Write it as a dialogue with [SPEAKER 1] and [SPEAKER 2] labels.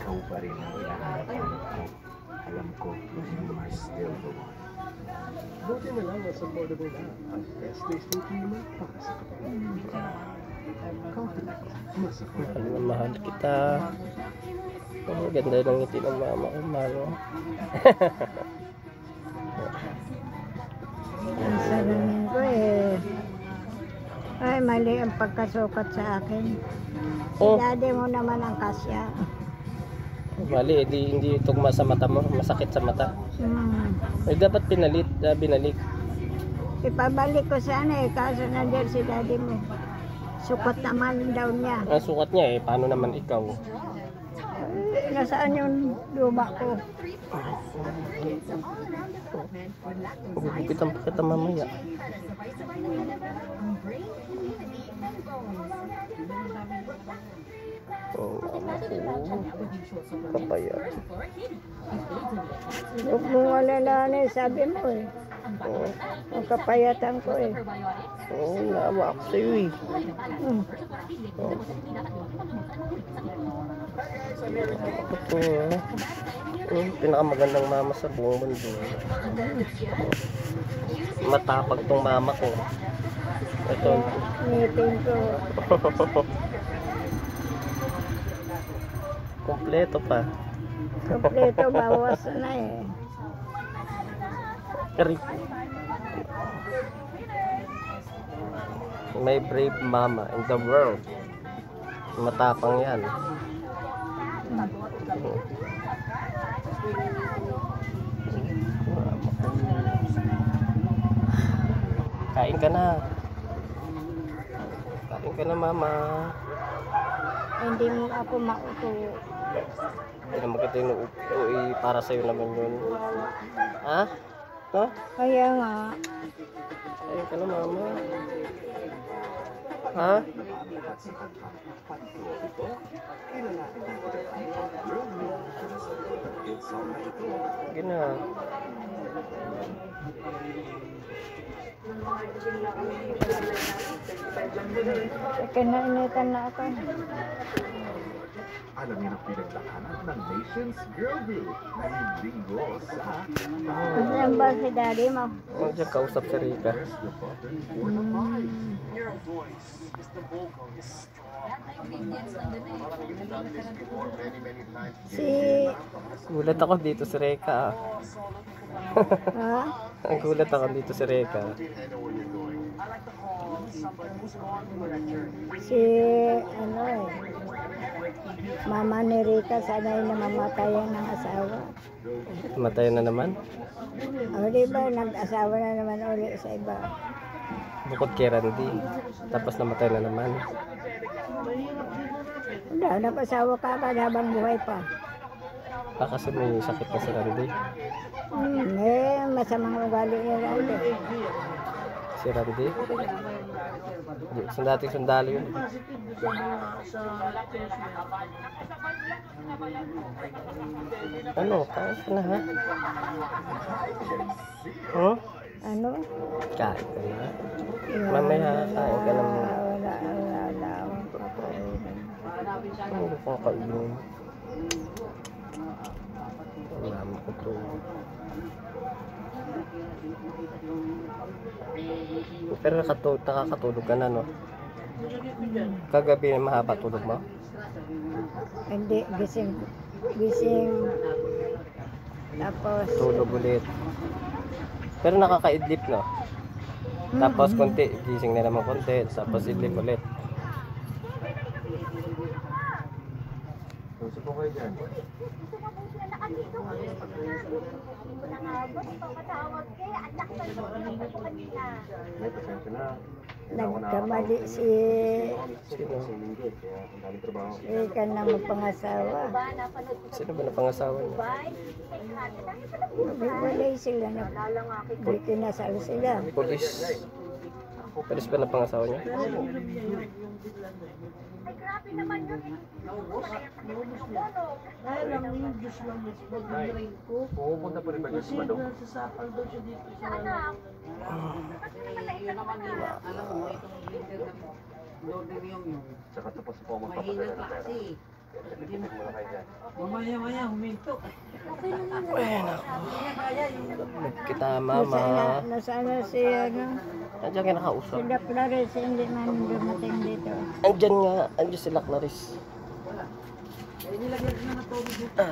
[SPEAKER 1] Ikaw pa rin ang hinahanap ko. Alam ko, you are still the one.
[SPEAKER 2] Buti na lang nasa affordable na. Ang best tasting creamer para sa kapatid. Mas affordable.
[SPEAKER 3] Mahal kita. Ang ganda ng ngiti ng mama ko, malo.
[SPEAKER 4] Ang salamin ko eh. Ay, mali ang pagkasukat sa akin.
[SPEAKER 3] Oh.
[SPEAKER 4] Daddy mo naman ang kasya.
[SPEAKER 3] Mali, hindi tugma sa mata mo, masakit sa mata. Eh, dapat binalik.
[SPEAKER 4] Ipabalik ko sana eh, kaso nandiyan si daddy mo. Sukat naman daw niya.
[SPEAKER 3] Ang sukat niya eh, paano naman ikaw?
[SPEAKER 4] Nasaan yung luma ko?
[SPEAKER 3] Gugupitan pa kita mamaya. Oh, kapaya.
[SPEAKER 4] Huwag mong alalahanin, sabi mo eh. Ang kapayatan ko eh.
[SPEAKER 3] Oo, naawa ako sa'yo eh. Ako to, pinakamagandang mama sa buong mundo. Matapag tong mama ko. Ito.
[SPEAKER 4] Ngipin ko.
[SPEAKER 3] Kompleto pa.
[SPEAKER 4] Kompleto, bawas na eh.
[SPEAKER 3] May brave mama in the world. Matapang yan. Kain ka na. Kain ka na, mama.
[SPEAKER 4] Hindi mo ako mauto.
[SPEAKER 3] Hindi naman kita yung para sa'yo naman yun. Ha? Ha?
[SPEAKER 4] Kaya nga.
[SPEAKER 3] Kain ka na, mama. Ha? Sige na.
[SPEAKER 4] Kinainitan na ako.
[SPEAKER 1] Alam niyo ang pinagdaanan ng Nations Girl Group na hindi sa
[SPEAKER 4] Ano ba si daddy mo?
[SPEAKER 3] Huwag dyan kausap si Rika.
[SPEAKER 5] Your voice is the vocals.
[SPEAKER 4] Si...
[SPEAKER 3] Gulat ako dito si Rika.
[SPEAKER 4] Ha?
[SPEAKER 3] Ang gulat ako dito si Rika.
[SPEAKER 4] Si... Ano eh. Mama ni Rika sanay na mamatayan ng asawa.
[SPEAKER 3] Matay na naman.
[SPEAKER 4] O diba, nag-asawa na naman ulit sa iba.
[SPEAKER 3] Bukod kay Randy. Tapos namatay na naman.
[SPEAKER 4] Wala, nag-asawa ka agad habang buhay pa.
[SPEAKER 3] Kasi may sakit na si Randy.
[SPEAKER 4] Masamang ugali ni Randy.
[SPEAKER 3] Si Randy? Dating sundalo yun. Ano? Kain ka na ha? Huh?
[SPEAKER 4] Ano?
[SPEAKER 3] Kain ka na? Mamaya kain ka na muna.
[SPEAKER 4] Wala.
[SPEAKER 3] Ano kang kainin? Wala ko to. Pero nakakatulog ka na, no? Kagabi mahaba tulog mo?
[SPEAKER 4] Hindi, gising. Tapos,
[SPEAKER 3] Tulog ulit. Pero nakakaidlip, no? Tapos konti, gising na naman konti. Tapos idlip ulit.
[SPEAKER 1] Gusto po kayo dyan. May pasensya na.
[SPEAKER 4] nagkamali si
[SPEAKER 3] Sino?
[SPEAKER 4] Rika na mapangasawa.
[SPEAKER 3] Sino ba na pangasawa niya?
[SPEAKER 4] Walay sila na. Di kinasal sila.
[SPEAKER 3] Polis. Paris pa na pangasawa niya?
[SPEAKER 1] Dahil lang yung Diyos lang mag-drink ko.
[SPEAKER 2] Pupunta pa rin ba
[SPEAKER 1] Kasi nasasapal daw siya dito sa ano.
[SPEAKER 6] Yun naman yun. Alam mo, itong blender na order yung
[SPEAKER 2] Tsaka tapos po ako
[SPEAKER 6] mahina klase. Hindi mo mamaya-maya huminto.
[SPEAKER 3] Ayan ako. Kita mama.
[SPEAKER 4] Nasaan na si ano?
[SPEAKER 3] Andiyan ka nakausap.
[SPEAKER 4] Sila Flores, hindi man dumating dito.
[SPEAKER 3] Andyan nga. Andyan sila Clarice.
[SPEAKER 6] Eh, nilagyan ko na ng tubig dito.